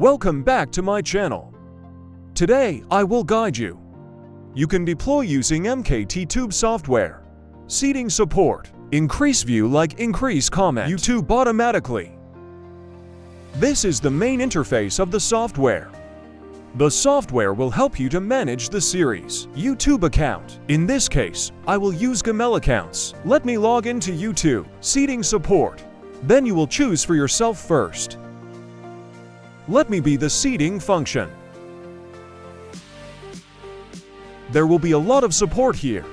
Welcome back to my channel. Today, I will guide you. You can deploy using MKTube software. Seating support. Increase view like increase comment. YouTube automatically. This is the main interface of the software. The software will help you to manage the series YouTube account. In this case, I will use Gmail accounts. Let me log into YouTube. Seating support. Then you will choose for yourself first. Let me be the seating function. There will be a lot of support here.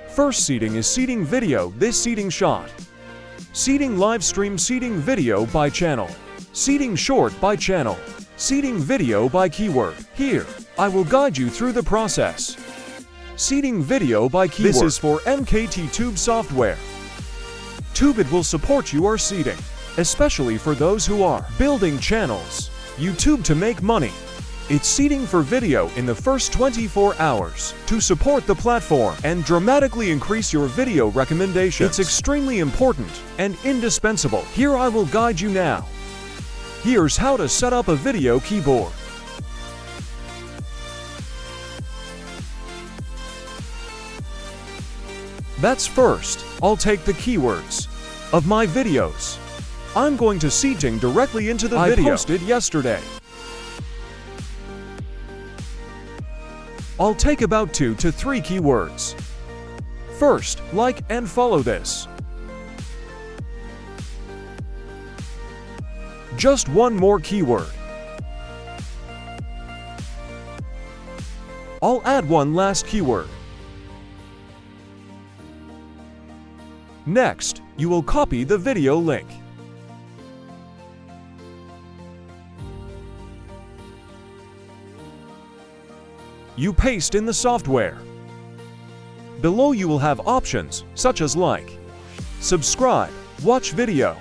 First seating is seating video, this seating shot. Seating live stream, seating video by channel. Seating short by channel. Seating video by keyword. Here, I will guide you through the process. Seating video by keyword. This is for MKTube software. TubeIt will support your seating, especially for those who are building channels. YouTube to make money. It's seating for video in the first 24 hours to support the platform and dramatically increase your video recommendations. It's extremely important and indispensable. Here I will guide you now. Here's how to set up a video keyboard. That's first, I'll take the keywords of my videos. I'm going to seating directly into the video I posted yesterday. I'll take about 2 to 3 keywords. First, like and follow this. Just one more keyword. I'll add one last keyword. Next, you will copy the video link. You paste in the software. Below you will have options such as like, subscribe, watch video.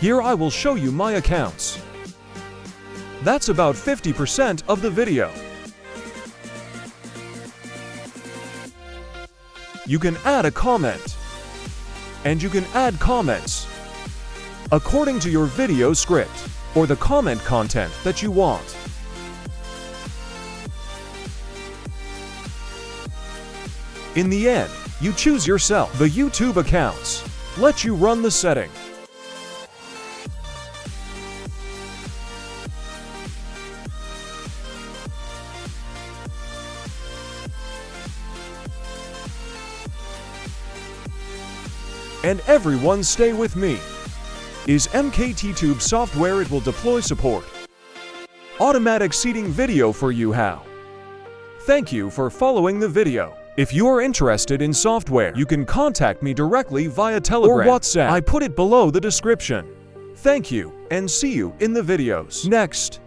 Here I will show you my accounts. That's about 50% of the video. You can add a comment, and you can add comments according to your video script or the comment content that you want. In the end, you choose yourself. The YouTube accounts let you run the setting. And everyone stay with me. Is MKTube software. It will deploy support. Automatic seating video for you how. Thank you for following the video. If you are interested in software, you can contact me directly via Telegram or WhatsApp. I put it below the description. Thank you and see you in the videos. Next.